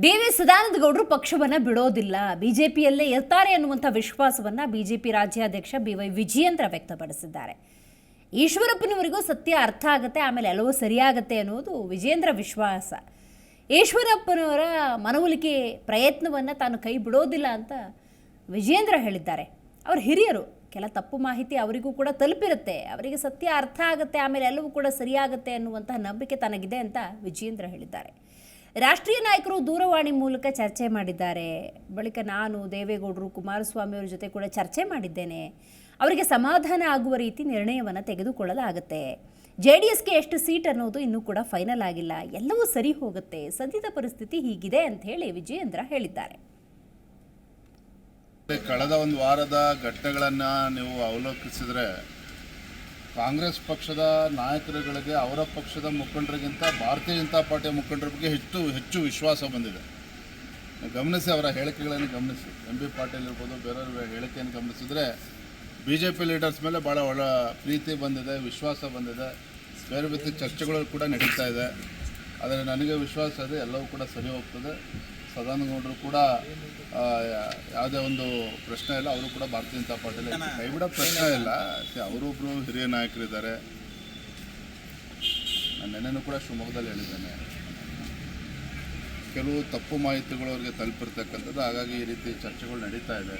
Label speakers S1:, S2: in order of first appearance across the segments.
S1: DV. Sadananda ಗೌಡರು ಪಕ್ಷವನ್ನು ಬಿಡೋದಿಲ್ಲ, ಬಿಜೆಪಿಯಲ್ಲೇ ಇರ್ತಾರೆ ಅನ್ನುವಂಥ ವಿಶ್ವಾಸವನ್ನು ಬಿಜೆಪಿ ರಾಜ್ಯಾಧ್ಯಕ್ಷ ಬಿ.ವೈ. ವಿಜಯೇಂದ್ರ ವ್ಯಕ್ತಪಡಿಸಿದ್ದಾರೆ. ಈಶ್ವರಪ್ಪನವರಿಗೂ ಸತ್ಯ ಅರ್ಥ ಆಗುತ್ತೆ, ಆಮೇಲೆ ಎಲ್ಲವೂ ಸರಿಯಾಗತ್ತೆ ಅನ್ನೋದು ವಿಜಯೇಂದ್ರ ವಿಶ್ವಾಸ. ಈಶ್ವರಪ್ಪನವರ ಮನವೊಲಿಕೆ ಪ್ರಯತ್ನವನ್ನು ತಾನು ಕೈ ಬಿಡೋದಿಲ್ಲ ಅಂತ ವಿಜಯೇಂದ್ರ ಹೇಳಿದ್ದಾರೆ. ಅವರು ಹಿರಿಯರು, ಕೆಲ ತಪ್ಪು ಮಾಹಿತಿ ಅವರಿಗೂ ಕೂಡ ತಲುಪಿರುತ್ತೆ, ಅವರಿಗೆ ಸತ್ಯ ಅರ್ಥ ಆಗುತ್ತೆ, ಆಮೇಲೆ ಎಲ್ಲವೂ ಕೂಡ ಸರಿಯಾಗುತ್ತೆ ಅನ್ನುವಂತಹ ನಂಬಿಕೆ ತನಗಿದೆ ಅಂತ ವಿಜಯೇಂದ್ರ ಹೇಳಿದ್ದಾರೆ. ರಾಷ್ಟ್ರೀಯ ನಾಯಕರು ದೂರವಾಣಿ ಮೂಲಕ ಚರ್ಚೆ ಮಾಡಿದ್ದಾರೆ. ಬಳಿಕ ನಾನು ದೇವೇಗೌಡರು, ಕುಮಾರಸ್ವಾಮಿ ಅವರ ಜೊತೆ ಕೂಡ ಚರ್ಚೆ ಮಾಡಿದ್ದೇನೆ. ಅವರಿಗೆ ಸಮಾಧಾನ ಆಗುವ ರೀತಿ ನಿರ್ಣಯವನ್ನು ತೆಗೆದುಕೊಳ್ಳಲಾಗುತ್ತೆ. JDSಗೆ ಎಷ್ಟು ಸೀಟ್ ಅನ್ನೋದು ಇನ್ನೂ ಕೂಡ ಫೈನಲ್ ಆಗಿಲ್ಲ, ಎಲ್ಲವೂ ಸರಿ ಹೋಗುತ್ತೆ, ಸದ್ಯದ ಪರಿಸ್ಥಿತಿ ಹೀಗಿದೆ ಅಂತ ಹೇಳಿ ವಿಜಯೇಂದ್ರ ಹೇಳಿದ್ದಾರೆ.
S2: ಕಳೆದ ಒಂದು ವಾರದ ಘಟನೆಗಳನ್ನು ನೀವು ಅವಲೋಕಿಸಿದರೆ ಕಾಂಗ್ರೆಸ್ ಪಕ್ಷದ ನಾಯಕರುಗಳಿಗೆ ಅವರ ಪಕ್ಷದ ಮುಖಂಡರಿಗಿಂತ ಭಾರತೀಯ ಜನತಾ ಪಾರ್ಟಿಯ ಮುಖಂಡರ ಬಗ್ಗೆ ಹೆಚ್ಚು ವಿಶ್ವಾಸ ಬಂದಿದೆ. ಗಮನಿಸಿ, ಅವರ ಹೇಳಿಕೆಗಳನ್ನು ಗಮನಿಸಿ, MB ಪಾಟೀಲ್ ಇರ್ಬೋದು, ಬೇರೆಯವರ ಹೇಳಿಕೆಯನ್ನು ಗಮನಿಸಿದರೆ BJP ಲೀಡರ್ಸ್ ಮೇಲೆ ಭಾಳ ಒಳ್ಳೆ ಪ್ರೀತಿ ಬಂದಿದೆ, ವಿಶ್ವಾಸ ಬಂದಿದೆ. ಬೇರೆ ಬೇರೆ ಚರ್ಚೆಗಳು ಕೂಡ ನಡೀತಾ ಇದೆ. ಆದರೆ ನನಗೆ ವಿಶ್ವಾಸ ಇದೆ, ಎಲ್ಲವೂ ಕೂಡ ಸರಿ ಹೋಗ್ತದೆ. ಸದಾನಂದಗೌಡರು ಕೂಡ ಯಾವುದೇ ಒಂದು ಪ್ರಶ್ನೆ ಇಲ್ಲ, ಅವರು ಕೂಡ ಭಾರತೀಯ ಜನತಾ ಪಾರ್ಟಿಯಲ್ಲಿ ಕೈ ಬಿಡೋ ಪ್ರಶ್ನೆ ಇಲ್ಲ. ಅವರೊಬ್ಬರು ಹಿರಿಯ ನಾಯಕರಿದ್ದಾರೆ. ನಾನು ನೆನ್ನೆನೂ ಕೂಡ ಶಿವಮೊಗ್ಗದಲ್ಲಿ ಹೇಳಿದ್ದೇನೆ, ಕೆಲವು ತಪ್ಪು ಮಾಹಿತಿಗಳು ಅವರಿಗೆ ತಲುಪಿರ್ತಕ್ಕಂಥದ್ದು, ಹಾಗಾಗಿ ಈ ರೀತಿ ಚರ್ಚೆಗಳು ನಡೀತಾ ಇದೆ.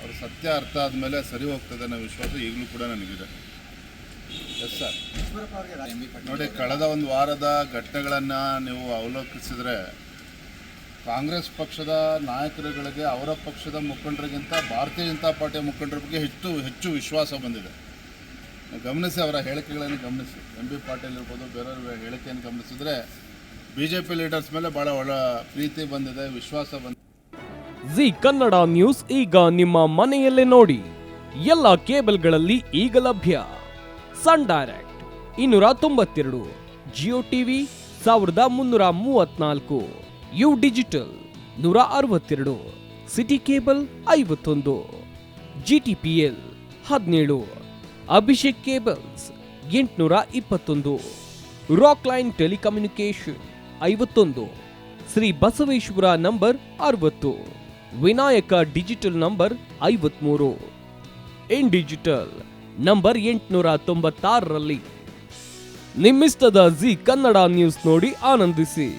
S2: ಅವರು ಸತ್ಯ ಅರ್ಥ ಆದಮೇಲೆ ಸರಿ ಹೋಗ್ತದೆ ಅನ್ನೋ ವಿಶ್ವಾಸ ಈಗಲೂ ಕೂಡ ನನಗಿದೆ. Yes sir. ನೋಡಿ, ಕಳೆದ ಒಂದು ವಾರದ ಘಟನೆಗಳನ್ನು ನೀವು ಅವಲೋಕಿಸಿದರೆ ಕಾಂಗ್ರೆಸ್ ಪಕ್ಷದ ನಾಯಕರುಗಳಿಗೆ ಅವರ ಪಕ್ಷದ ಮುಖಂಡರಿಗಿಂತ ಭಾರತೀಯ ಜನತಾ ಪಾರ್ಟಿಯ ಮುಖಂಡರ ಬಗ್ಗೆ ಹೆಚ್ಚು ವಿಶ್ವಾಸ ಬಂದಿದೆ. ಗಮನಿಸಿ, ಅವರ ಹೇಳಿಕೆಗಳನ್ನು ಗಮನಿಸಿ, MB ಪಾಟೀಲ್ ಇರ್ಬೋದು, ಬೇರೆಯವರ ಹೇಳಿಕೆಯನ್ನು ಗಮನಿಸಿದರೆ BJP ಲೀಡರ್ಸ್ ಮೇಲೆ ಭಾಳ ಒಳ್ಳೆ ಪ್ರೀತಿ ಬಂದಿದೆ, ವಿಶ್ವಾಸ ಬಂದಿದೆ.
S3: ಜಿ ಕನ್ನಡ ನ್ಯೂಸ್ ಈಗ ನಿಮ್ಮ ಮನೆಯಲ್ಲೇ ನೋಡಿ. ಎಲ್ಲ ಕೇಬಲ್ಗಳಲ್ಲಿ ಈಗ ಲಭ್ಯ. Sun Direct 292, Jio TV 1334, U digital 162, city cable 51, GTPL 17, Abhishek cables 821, rock line telecommunication 51, Shri Basaveshwara number 60, Vinayaka digital number 53, in digital number 896ರಲ್ಲಿ. ನಿಮ್ಮಿಸ್ತದ ಜಿ ಕನ್ನಡ ನ್ಯೂಸ್ ನೋಡಿ ಆನಂದಿಸಿ.